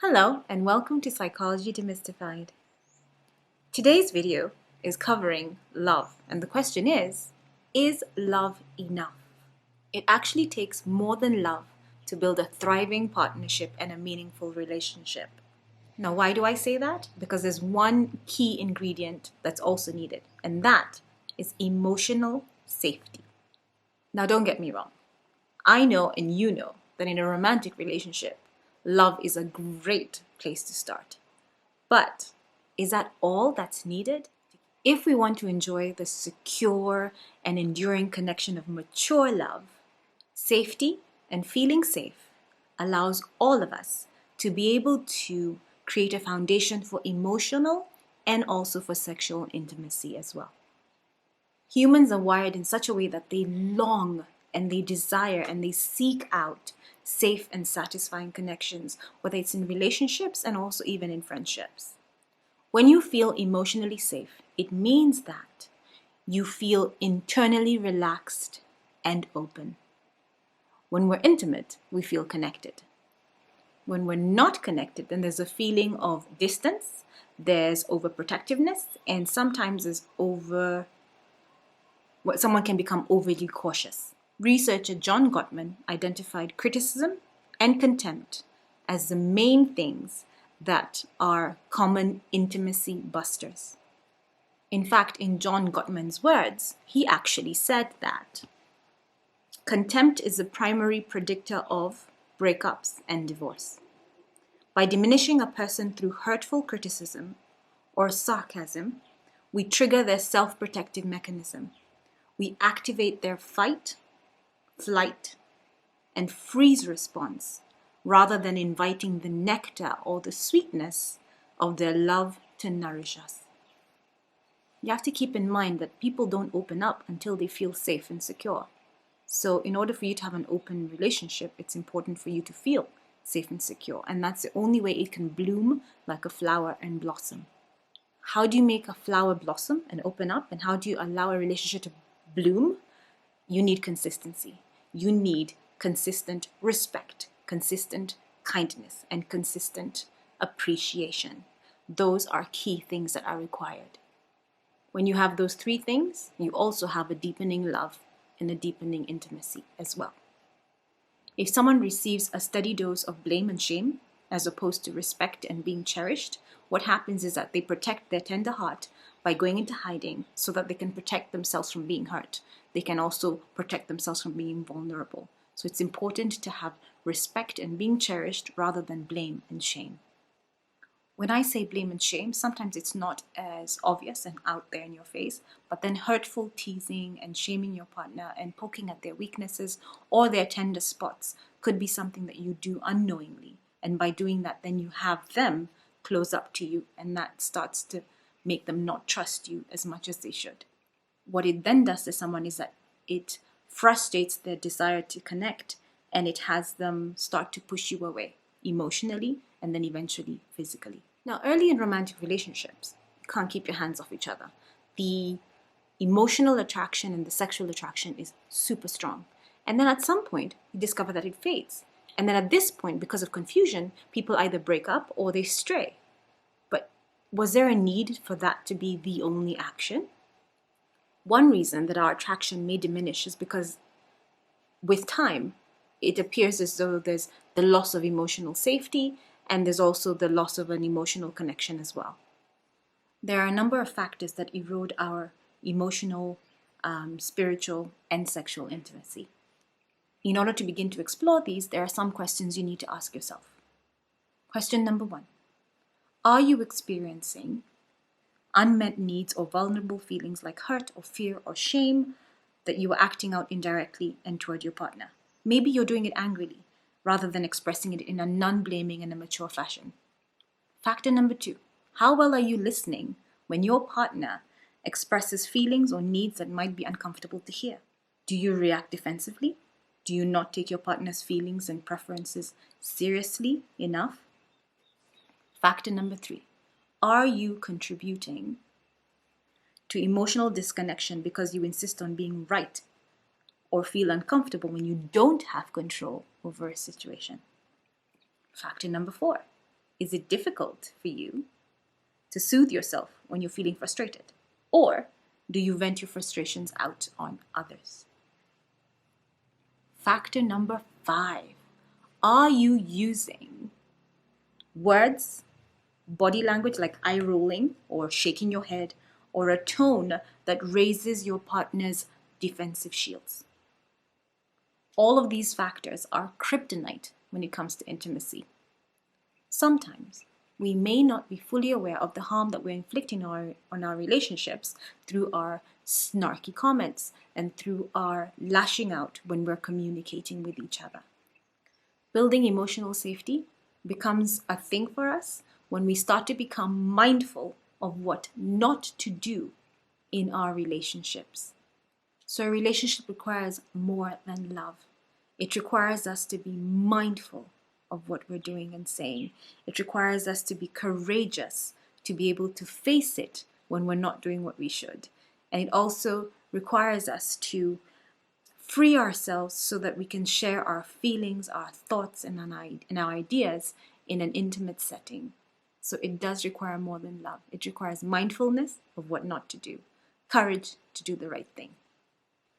Hello and welcome to Psychology Demystified. Today's video is covering love, and the question is love enough? It actually takes more than love to build a thriving partnership and a meaningful relationship. Now, why do I say that? Because there's one key ingredient that's also needed, and that is emotional safety. Now, don't get me wrong. I know and you know that in a romantic relationship, love is a great place to start. But is that all that's needed? If we want to enjoy the secure and enduring connection of mature love, safety and feeling safe allows all of us to be able to create a foundation for emotional and also for sexual intimacy as well. Humans are wired in such a way that they long and they desire and they seek out safe and satisfying connections, whether it's in relationships and also even in friendships. When you feel emotionally safe, it means that you feel internally relaxed and open. When we're intimate, we feel connected. When we're not connected, then there's a feeling of distance, there's overprotectiveness, and sometimes someone can become overly cautious. Researcher John Gottman identified criticism and contempt as the main things that are common intimacy busters. In fact, in John Gottman's words, he actually said that contempt is the primary predictor of breakups and divorce. By diminishing a person through hurtful criticism or sarcasm, we trigger their self-protective mechanism. We activate their fight, flight, and freeze response rather than inviting the nectar or the sweetness of their love to nourish us. You have to keep in mind that people don't open up until they feel safe and secure. So in order for you to have an open relationship, it's important for you to feel safe and secure. And that's the only way it can bloom like a flower and blossom. How do you make a flower blossom and open up? And how do you allow a relationship to bloom? You need consistency. You need consistent respect, consistent kindness, and consistent appreciation. Those are key things that are required. When you have those three things, you also have a deepening love and a deepening intimacy as well. If someone receives a steady dose of blame and shame, as opposed to respect and being cherished, what happens is that they protect their tender heart by going into hiding so that they can protect themselves from being hurt. They can also protect themselves from being vulnerable. So it's important to have respect and being cherished rather than blame and shame. When I say blame and shame, sometimes it's not as obvious and out there in your face, but then hurtful teasing and shaming your partner and poking at their weaknesses or their tender spots could be something that you do unknowingly. And by doing that, then you have them close up to you, and that starts to make them not trust you as much as they should. What it then does to someone is that it frustrates their desire to connect, and it has them start to push you away emotionally and then eventually physically. Now, early in romantic relationships, you can't keep your hands off each other. The emotional attraction and the sexual attraction is super strong. And then at some point, you discover that it fades. And then at this point, because of confusion, people either break up or they stray. But was there a need for that to be the only action? One reason that our attraction may diminish is because with time, it appears as though there's the loss of emotional safety and there's also the loss of an emotional connection as well. There are a number of factors that erode our emotional, spiritual, and sexual intimacy. In order to begin to explore these, there are some questions you need to ask yourself. Question number 1. Are you experiencing unmet needs or vulnerable feelings like hurt or fear or shame that you are acting out indirectly and toward your partner? Maybe you're doing it angrily rather than expressing it in a non-blaming and a mature fashion. Factor number 2. How well are you listening when your partner expresses feelings or needs that might be uncomfortable to hear? Do you react defensively? Do you not take your partner's feelings and preferences seriously enough? Factor number 3. Are you contributing to emotional disconnection because you insist on being right or feel uncomfortable when you don't have control over a situation? Factor number 4. Is it difficult for you to soothe yourself when you're feeling frustrated? Or do you vent your frustrations out on others? Factor number 5. Are you using words, body language like eye rolling or shaking your head, or a tone that raises your partner's defensive shields? All of these factors are kryptonite when it comes to intimacy. Sometimes we may not be fully aware of the harm that we're inflicting on our relationships through our snarky comments and through our lashing out when we're communicating with each other. Building emotional safety becomes a thing for us when we start to become mindful of what not to do in our relationships. So a relationship requires more than love. It requires us to be mindful of what we're doing and saying. It requires us to be courageous to be able to face it when we're not doing what we should. And it also requires us to free ourselves so that we can share our feelings, our thoughts, and our ideas in an intimate setting. So it does require more than love. It requires mindfulness of what not to do, courage to do the right thing.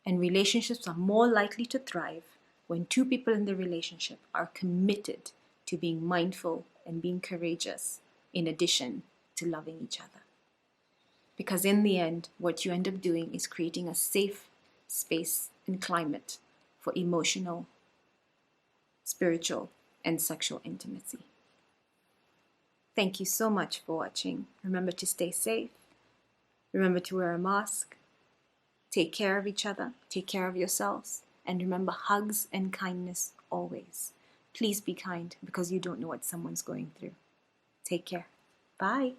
And relationships are more likely to thrive when two people in the relationship are committed to being mindful and being courageous in addition to loving each other. Because in the end, what you end up doing is creating a safe space and climate for emotional, spiritual, and sexual intimacy. Thank you so much for watching. Remember to stay safe. Remember to wear a mask. Take care of each other. Take care of yourselves. And remember, hugs and kindness always. Please be kind because you don't know what someone's going through. Take care. Bye.